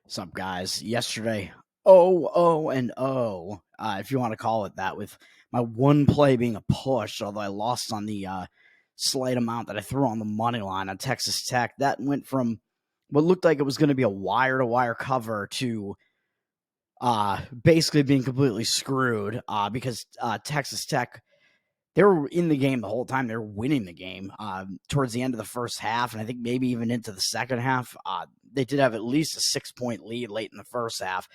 What's up, guys? Yesterday, oh, if you want to call it that, with my one play being a push, although I lost on the slight amount that I threw on the money line on Texas Tech. That went from what looked like it was going to be a wire-to-wire cover to basically being completely screwed because Texas Tech, they were in the game the whole time. They were winning the game towards the end of the first half, and I think maybe even into the second half. They did have at least a 6-point lead late in the first half.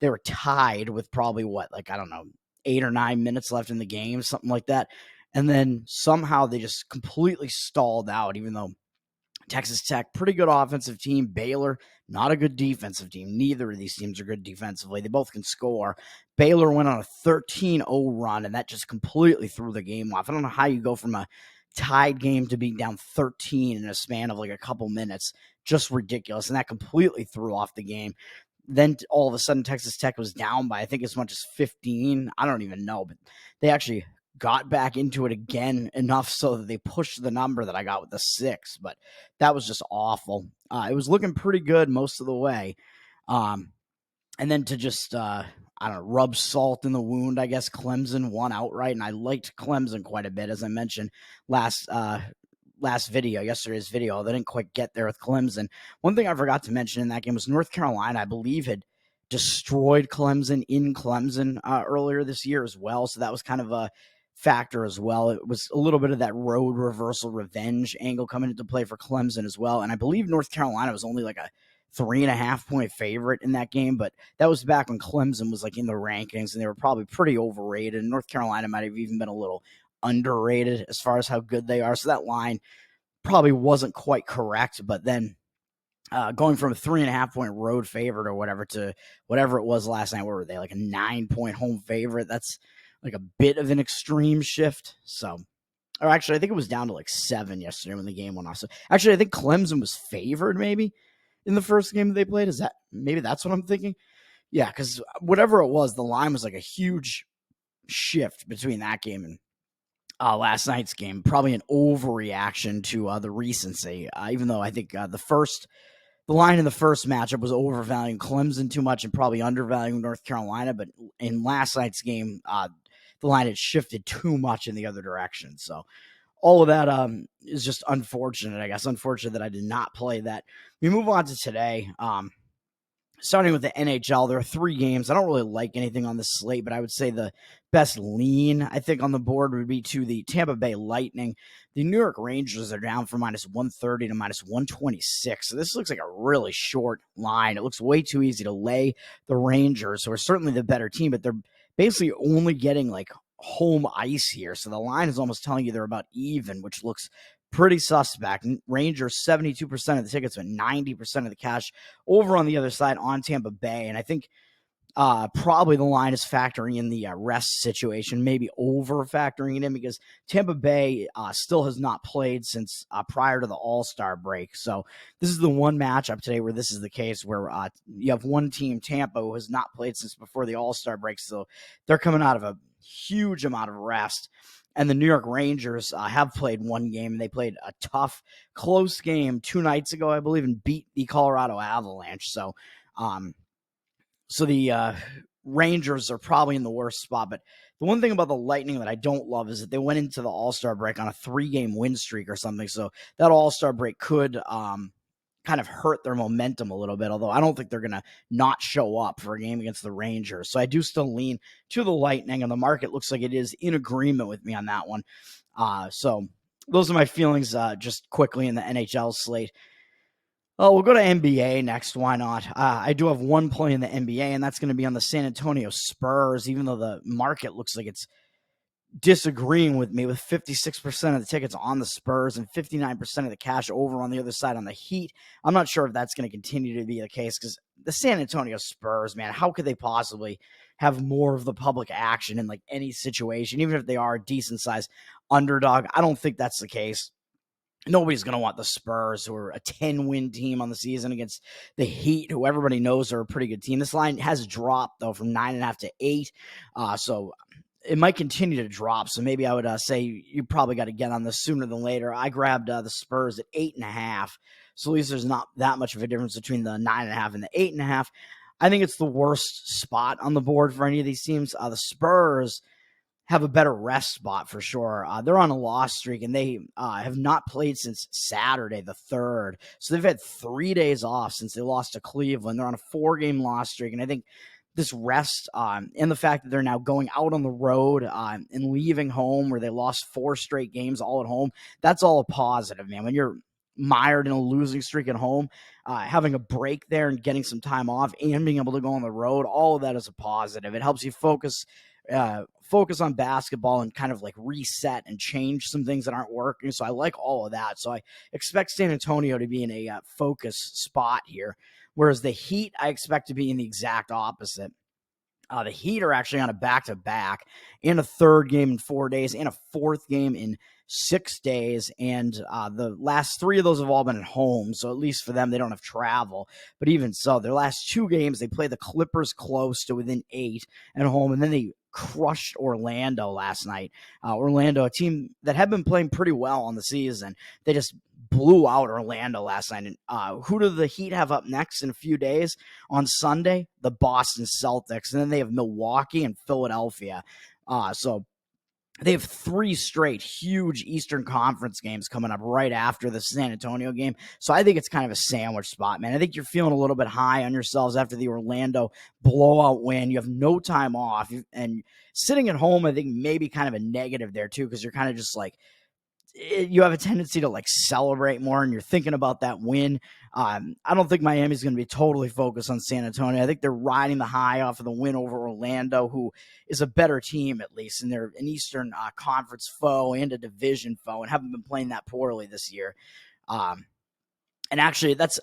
They were tied with probably I don't know, 8 or 9 minutes left in the game, something like that. And then somehow they just completely stalled out, even though Texas Tech, pretty good offensive team. Baylor, not a good defensive team. Neither of these teams are good defensively. They both can score. Baylor went on a 13-0 run, and that just completely threw the game off. I don't know how you go from a tied game to being down 13 in a span of like a couple minutes. Just ridiculous, and that completely threw off the game. Then all of a sudden, Texas Tech was down by, I think, as much as 15. I don't even know, but they actually got back into it again enough so that they pushed the number that I got with the 6, but that was just awful. It was looking pretty good most of the way. And then to just, I don't know, rub salt in the wound, I guess Clemson won outright, and I liked Clemson quite a bit, as I mentioned yesterday's video. They didn't quite get there with Clemson. One thing I forgot to mention in that game was North Carolina, I believe, had destroyed Clemson in Clemson earlier this year as well, so that was kind of a factor as well. It was a little bit of that road reversal revenge angle coming into play for Clemson as well. And I believe North Carolina was only like a 3.5-point favorite in that game, but that was back when Clemson was like in the rankings and they were probably pretty overrated. And North Carolina might have even been a little underrated as far as how good they are. So that line probably wasn't quite correct, but then going from a 3.5-point road favorite or whatever to whatever it was last night, where were they, like a 9-point home favorite? That's like a bit of an extreme shift. So, or actually, I think it was down to like 7 yesterday when the game went off. So, actually, I think Clemson was favored maybe in the first game they played. Is that maybe that's what I'm thinking? Yeah, because whatever it was, the line was like a huge shift between that game and last night's game. Probably an overreaction to the recency, even though I think the line in the first matchup was overvaluing Clemson too much and probably undervaluing North Carolina. But in last night's game, the line had shifted too much in the other direction. So all of that is just unfortunate, I guess. Unfortunate that I did not play that. We move on to today. Starting with the NHL, there are 3 games. I don't really like anything on the slate, but I would say the best lean, I think, on the board would be to the Tampa Bay Lightning. The New York Rangers are down from -130 to -126. So this looks like a really short line. It looks way too easy to lay the Rangers, who are certainly the better team, but they're basically only getting like home ice here. So the line is almost telling you they're about even, which looks pretty suspect. Rangers, 72% of the tickets, but 90% of the cash over on the other side on Tampa Bay. And I think probably the line is factoring in the rest situation, maybe over factoring it in, because Tampa Bay still has not played since prior to the All-Star break. So this is the one matchup today where this is the case, where you have one team, Tampa, who has not played since before the All-Star break. So they're coming out of a huge amount of rest. And the New York Rangers have played one game, and they played a tough, close game 2 nights ago, I believe, and beat the Colorado Avalanche. So the Rangers are probably in the worst spot. But the one thing about the Lightning that I don't love is that they went into the All-Star break on a 3-game win streak or something. So that All-Star break could kind of hurt their momentum a little bit, although I don't think they're going to not show up for a game against the Rangers. So I do still lean to the Lightning, and the market looks like it is in agreement with me on that one. So those are my feelings just quickly in the NHL slate. We'll go to NBA next. Why not? I do have one play in the NBA, and that's going to be on the San Antonio Spurs, even though the market looks like it's disagreeing with me, with 56% of the tickets on the Spurs and 59% of the cash over on the other side on the Heat. I'm not sure if that's going to continue to be the case, because the San Antonio Spurs, man, how could they possibly have more of the public action in like any situation, even if they are a decent sized underdog? I don't think that's the case. Nobody's going to want the Spurs, who are a 10-win team on the season, against the Heat, who everybody knows are a pretty good team. This line has dropped, though, from 9.5 to 8. So it might continue to drop. So maybe I would say you probably got to get on this sooner than later. I grabbed the Spurs at 8.5. So at least there's not that much of a difference between the 9.5 and the 8.5. I think it's the worst spot on the board for any of these teams. The Spurs have a better rest spot for sure. They're on a loss streak, and they have not played since Saturday, the 3rd. So they've had 3 days off since they lost to Cleveland. They're on a 4-game loss streak, and I think this rest and the fact that they're now going out on the road and leaving home where they lost 4 straight games all at home, that's all a positive, man. When you're mired in a losing streak at home, having a break there and getting some time off and being able to go on the road, all of that is a positive. It helps you focus on basketball and kind of like reset and change some things that aren't working. So I like all of that. So I expect San Antonio to be in a focus spot here, whereas the Heat I expect to be in the exact opposite. The Heat are actually on a back-to-back in a 3rd game in 4 days and a 4th game in 6 days. And the last 3 of those have all been at home. So at least for them, they don't have travel. But even so, their last 2 games, they play the Clippers close to within 8 at home. And then they crushed Orlando last night. Orlando, a team that had been playing pretty well on the season. They just blew out Orlando last night. And who do the Heat have up next in a few days? On Sunday, the Boston Celtics. And then they have Milwaukee and Philadelphia. So they have 3 straight huge Eastern Conference games coming up right after the San Antonio game. So I think it's kind of a sandwich spot, man. I think you're feeling a little bit high on yourselves after the Orlando blowout win. You have no time off. And sitting at home, I think maybe kind of a negative there too, because you're kind of just like, you have a tendency to like celebrate more and you're thinking about that win. I don't think Miami's going to be totally focused on San Antonio. I think they're riding the high off of the win over Orlando, who is a better team at least, and they're an Eastern Conference foe and a division foe and haven't been playing that poorly this year. And actually, that's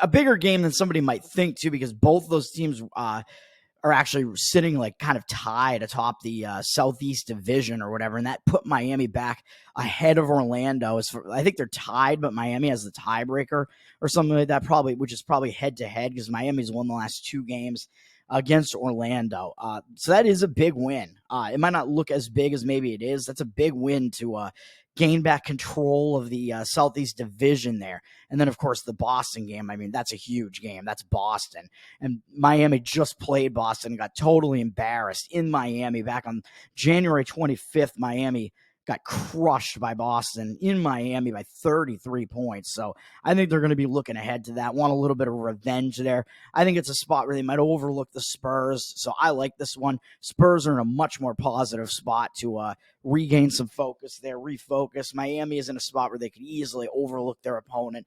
a bigger game than somebody might think too, because both of those teams are actually sitting like kind of tied atop the Southeast Division or whatever, and that put Miami back ahead of Orlando. I think they're tied, but Miami has the tiebreaker or something like that, probably, which is probably head-to-head because Miami's won the last 2 games against Orlando. So that is a big win. It might not look as big as maybe it is. That's a big win to gain back control of the Southeast Division there. And then, of course, the Boston game. I mean, that's a huge game. That's Boston. And Miami just played Boston and got totally embarrassed in Miami. Back on January 25th, Miami got crushed by Boston in Miami by 33 points. So I think they're going to be looking ahead to that, want a little bit of revenge there. I think it's a spot where they might overlook the Spurs. So I like this one. Spurs are in a much more positive spot to regain some focus there, refocus. Miami is in a spot where they could easily overlook their opponent.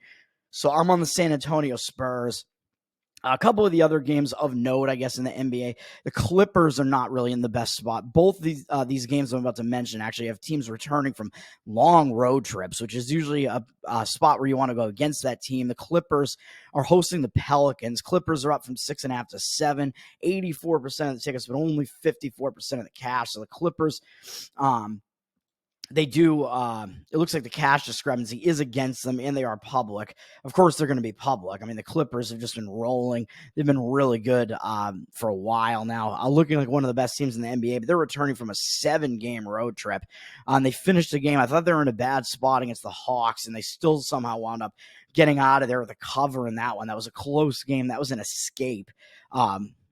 So I'm on the San Antonio Spurs. A couple of the other games of note, I guess, in the NBA, the Clippers are not really in the best spot. Both these games I'm about to mention actually have teams returning from long road trips, which is usually a spot where you want to go against that team. The Clippers are hosting the Pelicans. Clippers are up from 6.5 to 7, 84% of the tickets, but only 54% of the cash. So the Clippers, they do, it looks like the cash discrepancy is against them, and they are public. Of course, they're going to be public. I mean, the Clippers have just been rolling. They've been really good for a while now, looking like one of the best teams in the NBA, but they're returning from a 7-game road trip. They finished the game. I thought they were in a bad spot against the Hawks, and they still somehow wound up getting out of there with a cover in that one. That was a close game. That was an escape.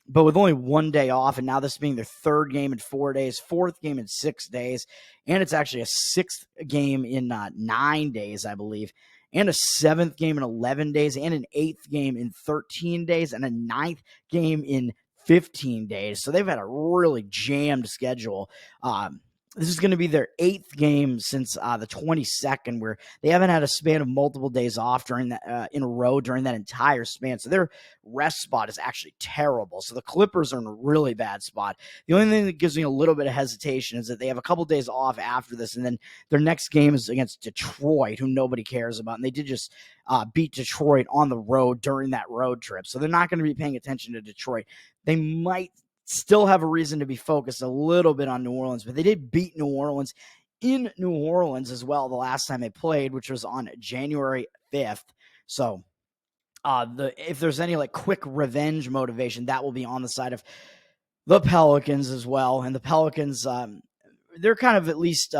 But with only 1 day off, and now this being their 3rd game in 4 days, 4th game in 6 days, and it's actually a 6th game in 9 days, I believe, and a 7th game in 11 days, and an 8th game in 13 days, and a 9th game in 15 days. So they've had a really jammed schedule. This is going to be their 8th game since the 22nd, where they haven't had a span of multiple days off during that in a row during that entire span. So their rest spot is actually terrible. So the Clippers are in a really bad spot. The only thing that gives me a little bit of hesitation is that they have a couple days off after this, and then their next game is against Detroit, who nobody cares about. And they did just beat Detroit on the road during that road trip. So they're not going to be paying attention to Detroit. They might still have a reason to be focused a little bit on New Orleans, but they did beat New Orleans in New Orleans as well the last time they played, which was on January 5th. So if there's any like quick revenge motivation, that will be on the side of the Pelicans as well. And the Pelicans, they're kind of at least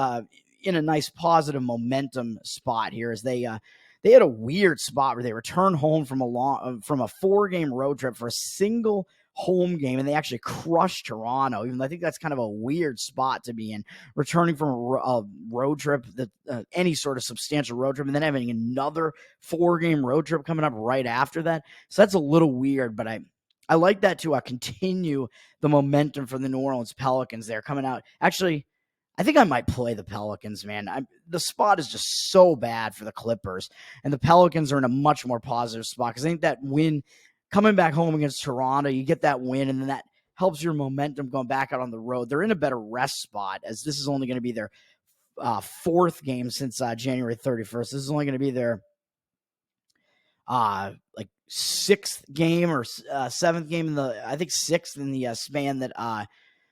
in a nice positive momentum spot here as they they had a weird spot where they returned home from a 4-game road trip for a single home game, and they actually crushed Toronto. Even though I think that's kind of a weird spot to be in, returning from a road trip, that any sort of substantial road trip, and then having another 4-game road trip coming up right after that. So that's a little weird, but I like that to continue the momentum for the New Orleans Pelicans. They're coming out. Actually, I think I might play the Pelicans, man. The spot is just so bad for the Clippers, and the Pelicans are in a much more positive spot because I think that win coming back home against Toronto, you get that win, and then that helps your momentum going back out on the road. They're in a better rest spot, as this is only going to be their 4th game since January 31st. This is only going to be their like 6th game or 7th game I think 6th in the span that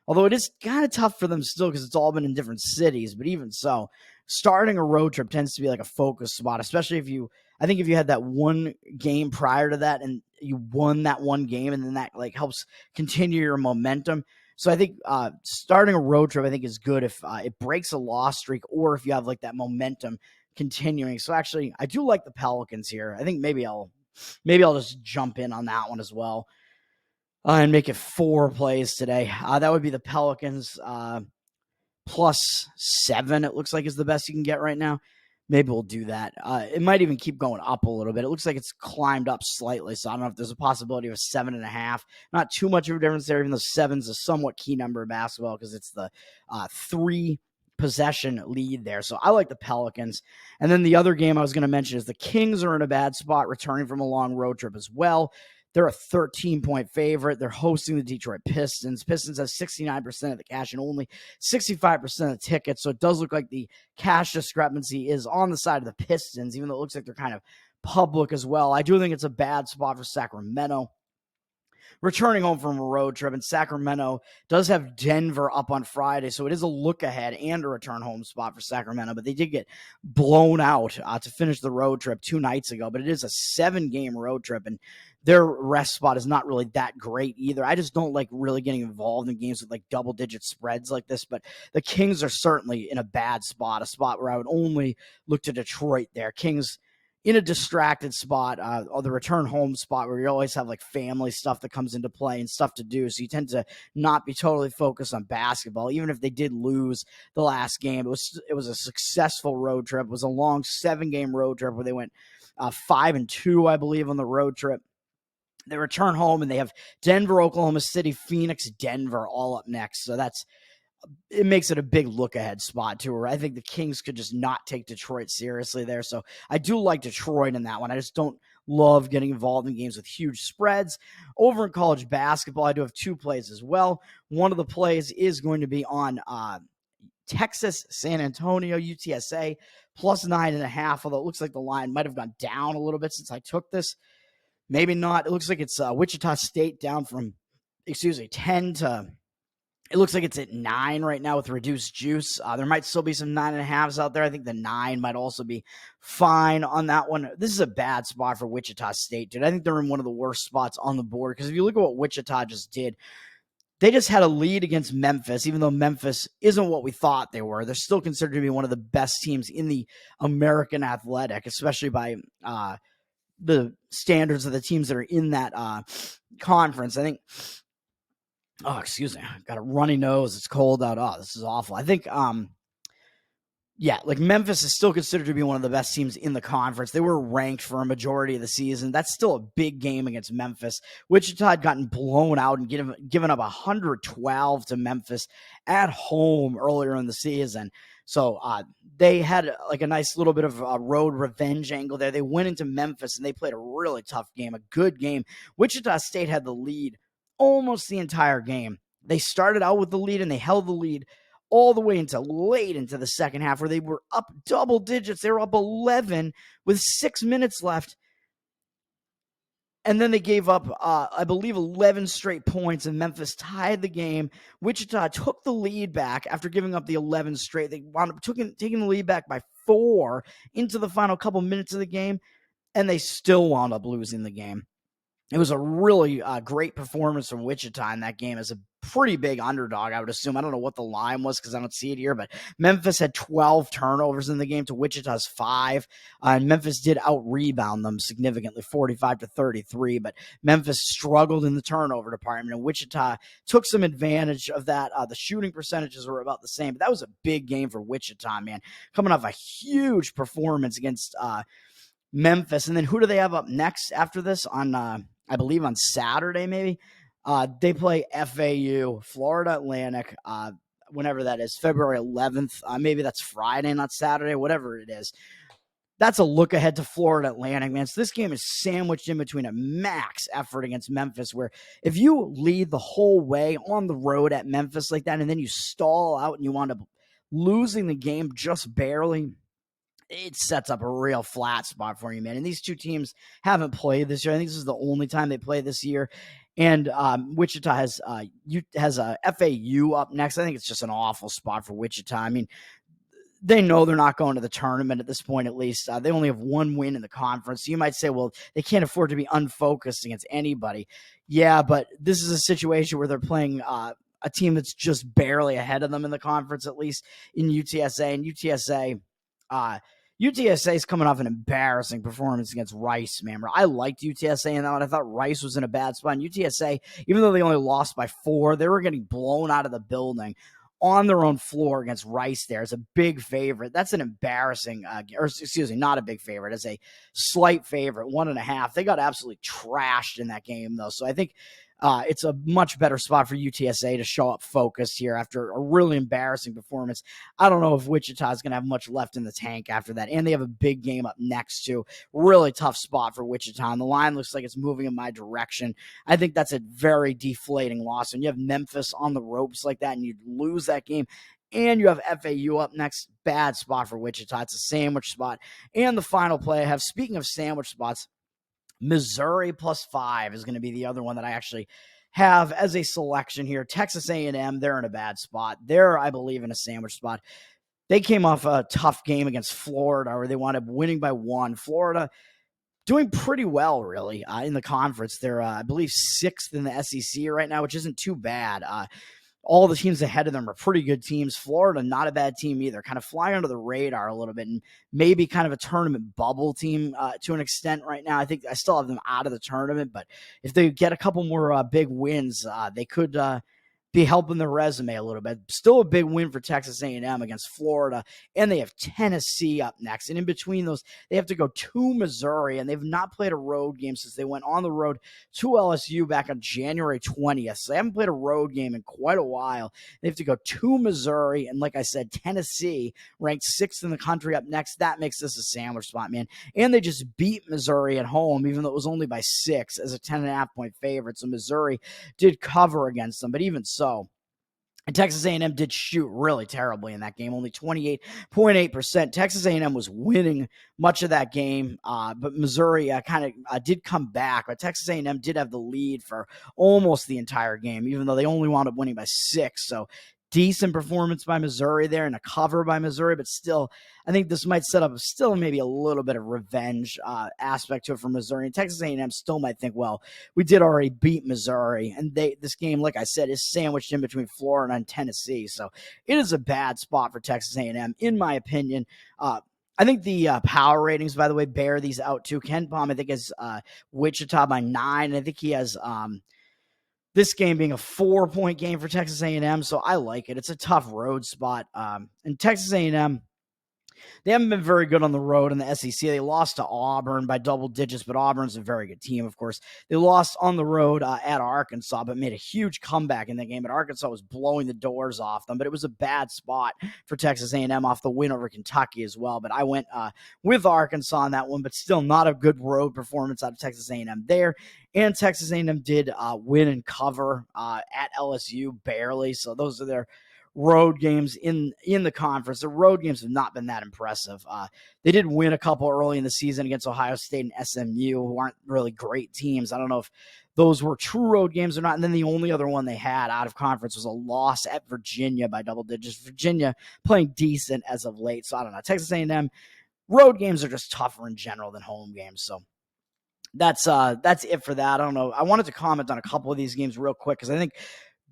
although it is kind of tough for them still because it's all been in different cities, but even so, starting a road trip tends to be like a focus spot, especially if you had that one game prior to that and you won that one game, and then that like helps continue your momentum. So I think starting a road trip, I think, is good if it breaks a loss streak or if you have like that momentum continuing. So actually, I do like the Pelicans here. I think maybe I'll just jump in on that one as well and make it 4 plays today. That would be the Pelicans +7. It looks like is the best you can get right now. Maybe we'll do that. It might even keep going up a little bit. It looks like it's climbed up slightly, so I don't know if there's a possibility of a 7.5. Not too much of a difference there, even though 7's a somewhat key number of basketball because it's the 3 possession lead there. So I like the Pelicans. And then the other game I was going to mention is the Kings are in a bad spot, returning from a long road trip as well. They're a 13-point favorite. They're hosting the Detroit Pistons. Pistons have 69% of the cash and only 65% of the tickets. So it does look like the cash discrepancy is on the side of the Pistons, even though it looks like they're kind of public as well. I do think it's a bad spot for Sacramento, returning home from a road trip, and Sacramento does have Denver up on Friday, so it is a look ahead and a return home spot for Sacramento, but they did get blown out to finish the road trip 2 nights ago, but it is a 7-game road trip, and their rest spot is not really that great either. I just don't like really getting involved in games with like double-digit spreads like this, but the Kings are certainly in a bad spot, a spot where I would only look to Detroit there. Kings in a distracted spot, or the return home spot where you always have like family stuff that comes into play and stuff to do. So you tend to not be totally focused on basketball. Even if they did lose the last game, it was a successful road trip. It was a long 7-game road trip where they went 5-2, I believe, on the road trip. They return home and they have Denver, Oklahoma City, Phoenix, Denver all up next. So it makes it a big look-ahead spot, too, where I think the Kings could just not take Detroit seriously there. So I do like Detroit in that one. I just don't love getting involved in games with huge spreads. Over in college basketball, I do have 2 plays as well. One of the plays is going to be on Texas, San Antonio, UTSA, +9.5, although it looks like the line might have gone down a little bit since I took this. Maybe not. It looks like it's Wichita State down from, 10 to... It looks like it's at 9 right now with reduced juice. There might still be some 9.5s out there. I think the 9 might also be fine on that one. This is a bad spot for Wichita State, dude. I think they're in one of the worst spots on the board because if you look at what Wichita just did, they just had a lead against Memphis, even though Memphis isn't what we thought they were. They're still considered to be one of the best teams in the American Athletic, especially by the standards of the teams that are in that conference. I think... Oh, excuse me. I've got a runny nose. It's cold out. Oh, this is awful. I think, like Memphis is still considered to be one of the best teams in the conference. They were ranked for a majority of the season. That's still a big game against Memphis. Wichita had gotten blown out and given up 112 to Memphis at home earlier in the season. So they had like a nice little bit of a road revenge angle there. They went into Memphis and they played a really tough game, a good game. Wichita State had the lead almost the entire game. They started out with the lead and they held the lead all the way into late into the second half where they were up double digits. They were up 11 with 6 minutes left. And then they gave up, I believe, 11 straight points, and Memphis tied the game. Wichita took the lead back after giving up the 11 straight. They wound up taking the lead back by 4 into the final couple minutes of the game, and they still wound up losing the game. It was a really great performance from Wichita in that game as a pretty big underdog, I would assume. I don't know what the line was because I don't see it here, but Memphis had 12 turnovers in the game to Wichita's 5. And Memphis did out-rebound them significantly, 45-33, but Memphis struggled in the turnover department, and Wichita took some advantage of that. The shooting percentages were about the same, but that was a big game for Wichita, man, coming off a huge performance against Memphis. And then who do they have up next after this on, I believe on Saturday, maybe? They play FAU, Florida Atlantic, whenever that is, February 11th. Maybe that's Friday, not Saturday, whatever it is. That's a look ahead to Florida Atlantic, man. So this game is sandwiched in between a max effort against Memphis, where if you lead the whole way on the road at Memphis like that, and then you stall out and you wind up losing the game just barely, it sets up a real flat spot for you, man. And these two teams haven't played this year. I think this is the only time they play this year. And Wichita has a FAU up next. I think it's just an awful spot for Wichita. I mean, they know they're not going to the tournament at this point, at least. They only have one win in the conference. So you might say, well, they can't afford to be unfocused against anybody. Yeah, but this is a situation where they're playing a team that's just barely ahead of them in the conference, at least in UTSA. And UTSA is coming off an embarrassing performance against Rice, man. I liked UTSA in that one. I thought Rice was in a bad spot. And UTSA, even though they only lost by 4, they were getting blown out of the building on their own floor against Rice there as a big favorite. That's an embarrassing, not a big favorite, as a slight favorite, 1.5. They got absolutely trashed in that game, though. So I think it's a much better spot for UTSA to show up focused here after a really embarrassing performance. I don't know if Wichita is going to have much left in the tank after that. And they have a big game up next, too. Really tough spot for Wichita. And the line looks like it's moving in my direction. I think that's a very deflating loss. When you have Memphis on the ropes like that and you lose that game, and you have FAU up next, bad spot for Wichita. It's a sandwich spot. And the final play I have, speaking of sandwich spots, Missouri +5 is going to be the other one that I actually have as a selection here. Texas A&M, they're in a bad spot. They're, I believe, in a sandwich spot. They came off a tough game against Florida where they wound up winning by 1. Florida doing pretty well, really, in the conference. They're, I believe, 6th in the SEC right now, which isn't too bad. All the teams ahead of them are pretty good teams. Florida, not a bad team either, kind of flying under the radar a little bit, and maybe kind of a tournament bubble team to an extent right now. I think I still have them out of the tournament, but if they get a couple more big wins, they could be helping their resume a little bit. Still a big win for Texas A&M against Florida, and they have Tennessee up next. And in between those, they have to go to Missouri, and they've not played a road game since they went on the road to LSU back on January 20th. So they haven't played a road game in quite a while. They have to go to Missouri, and like I said, Tennessee, ranked 6th in the country, up next. That makes this a sandwich spot, man. And they just beat Missouri at home, even though it was only by 6 as a 10.5-point favorite. So Missouri did cover against them, but even so, and Texas A&M did shoot really terribly in that game, only 28.8%. Texas A&M was winning much of that game, but Missouri kind of did come back. But Texas A&M did have the lead for almost the entire game, even though they only wound up winning by 6. So decent performance by Missouri there and a cover by Missouri, but still, I think this might set up still maybe a little bit of revenge aspect to it for Missouri. And Texas A&M still might think, well, we did already beat Missouri, and this game, like I said, is sandwiched in between Florida and Tennessee. So it is a bad spot for Texas A&M, in my opinion. I think the power ratings, by the way, bear these out too. Ken Palm, I think, has Wichita by 9. And I think he has this game being a 4-point game for Texas A&M, so I like it. It's a tough road spot. And Texas A&M, they haven't been very good on the road in the SEC. They lost to Auburn by double digits, but Auburn's a very good team, of course. They lost on the road at Arkansas, but made a huge comeback in that game. But Arkansas was blowing the doors off them. But it was a bad spot for Texas A&M off the win over Kentucky as well. But I went with Arkansas on that one, but still not a good road performance out of Texas A&M there. And Texas A&M did win and cover at LSU barely. So those are their road games in the conference. The road games have not been that impressive. They did win a couple early in the season against Ohio State and SMU, who aren't really great teams. I don't know if those were true road games or not. And then the only other one they had out of conference was a loss at Virginia by double digits. Virginia playing decent as of late. So I don't know. Texas A&M road games are just tougher in general than home games. So that's it for that. I don't know. I wanted to comment on a couple of these games real quick because I think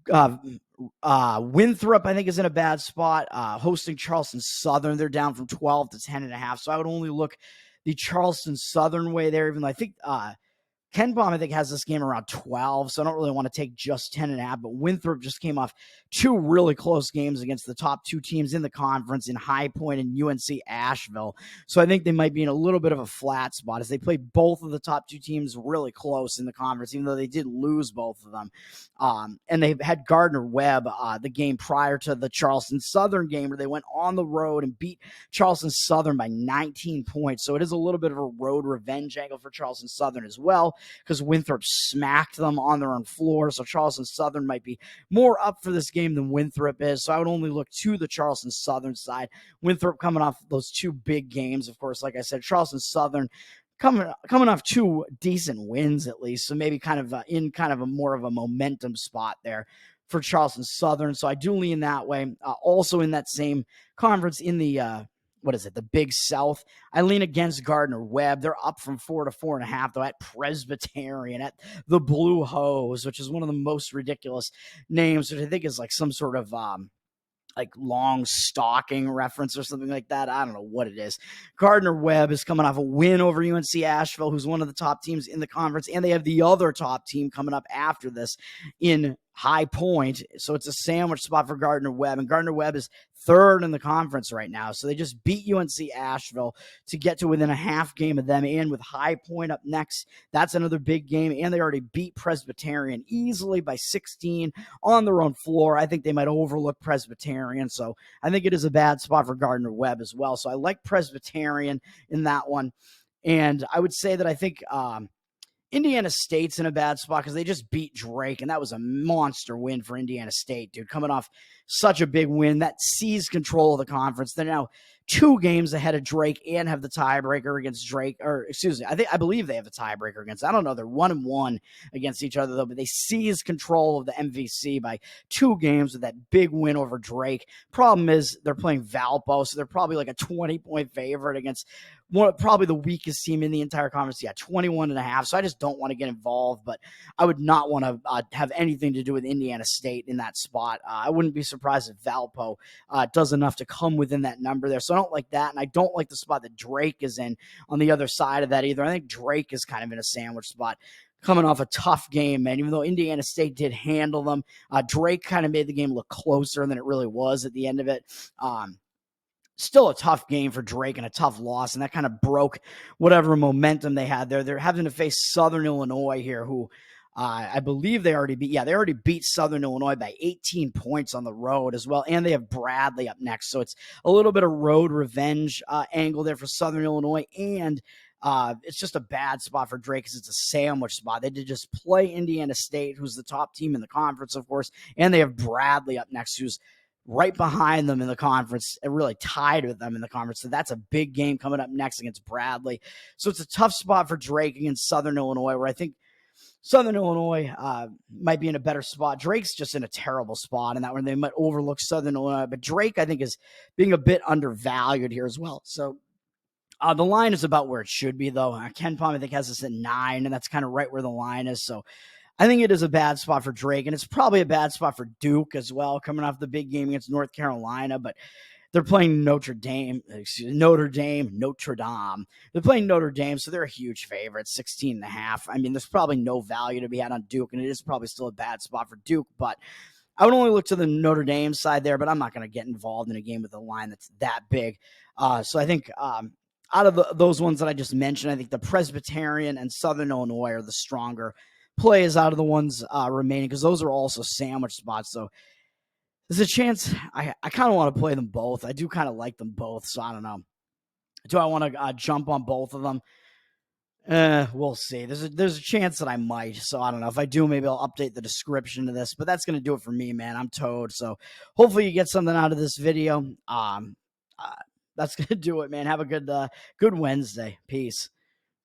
Winthrop, I think, is in a bad spot. Hosting Charleston Southern, they're down from 12 to 10.5. So I would only look the Charleston Southern way there, even though I think Ken Palm, I think, has this game around 12, so I don't really want to take just 10.5, but Winthrop just came off two really close games against the top two teams in the conference in High Point and UNC Asheville. So I think they might be in a little bit of a flat spot as they play both of the top two teams really close in the conference, even though they did lose both of them. And they've had Gardner-Webb the game prior to the Charleston Southern game where they went on the road and beat Charleston Southern by 19 points. So it is a little bit of a road revenge angle for Charleston Southern as well, because Winthrop smacked them on their own floor. So Charleston Southern might be more up for this game than Winthrop is. So I would only look to the Charleston Southern side. Winthrop coming off those two big games, of course, like I said, Charleston Southern coming off two decent wins at least. So maybe kind of in kind of a more of a momentum spot there for Charleston Southern. So I do lean that way. Also in that same conference in the the Big South, I lean against Gardner-Webb. They're up from 4 to 4.5, though, at Presbyterian, at the Blue Hose, which is one of the most ridiculous names, which I think is like some sort of like long stocking reference or something like that. I don't know what it is. Gardner-Webb is coming off a win over UNC Asheville, who's one of the top teams in the conference, and they have the other top team coming up after this in High Point. So it's a sandwich spot for Gardner-Webb, and Gardner-Webb is third in the conference right now. So they just beat UNC Asheville to get to within a half game of them, and with High Point up next, that's another big game, and they already beat Presbyterian easily by 16 on their own floor. I think they might overlook Presbyterian, so I think it is a bad spot for Gardner-Webb as well. So I like Presbyterian in that one, and I would say that I think Indiana State's in a bad spot because they just beat Drake, and that was a monster win for Indiana State, dude, coming off such a big win that seized control of the conference. They're now 2 games ahead of Drake and have the tiebreaker against Drake, or excuse me, I believe they have the tiebreaker against. I don't know. They're 1-1 against each other though, but they seized control of the MVC by 2 games with that big win over Drake. Problem is they're playing Valpo, so they're probably like a 20-point favorite against probably the weakest team in the entire conference. Yeah, 21.5. So I just don't want to get involved, but I would not want to have anything to do with Indiana State in that spot. I wouldn't be surprised if Valpo does enough to come within that number there. So I don't like that, and I don't like the spot that Drake is in on the other side of that either. I think Drake is kind of in a sandwich spot, coming off a tough game, man. Even though Indiana State did handle them, Drake kind of made the game look closer than it really was at the end of it. Still a tough game for Drake and a tough loss, and that kind of broke whatever momentum they had there. They're having to face Southern Illinois here, who I believe they already beat. Yeah, they already beat Southern Illinois by 18 points on the road as well, and they have Bradley up next. So it's a little bit of road revenge angle there for Southern Illinois, and it's just a bad spot for Drake because it's a sandwich spot. They did just play Indiana State, who's the top team in the conference, of course, and they have Bradley up next, who's right behind them in the conference and really tied with them in the conference. So that's a big game coming up next against Bradley. So it's a tough spot for Drake against Southern Illinois, where I think Southern Illinois might be in a better spot. Drake's just in a terrible spot in that one. They might overlook Southern Illinois, but Drake, I think, is being a bit undervalued here as well. So the line is about where it should be, though. Ken Palm, I think, has this at 9, and that's kind of right where the line is. So I think it is a bad spot for Drake, and it's probably a bad spot for Duke as well, coming off the big game against North Carolina, but they're playing Notre Dame. They're playing Notre Dame, so they're a huge favorite, 16.5. I mean, there's probably no value to be had on Duke, and it is probably still a bad spot for Duke, but I would only look to the Notre Dame side there, but I'm not going to get involved in a game with a line that's that big. So I think out of those ones that I just mentioned, I think the Presbyterian and Southern Illinois are the stronger plays out of the ones remaining, because those are also sandwich spots. So there's a chance I kind of want to play them both. I do kind of like them both, so I don't know. Do I want to jump on both of them? We'll see. There's a chance that I might, so I don't know. If I do, maybe I'll update the description to this, but that's going to do it for me, man. I'm toad, so hopefully you get something out of this video. That's going to do it, man. Have a good Wednesday. Peace.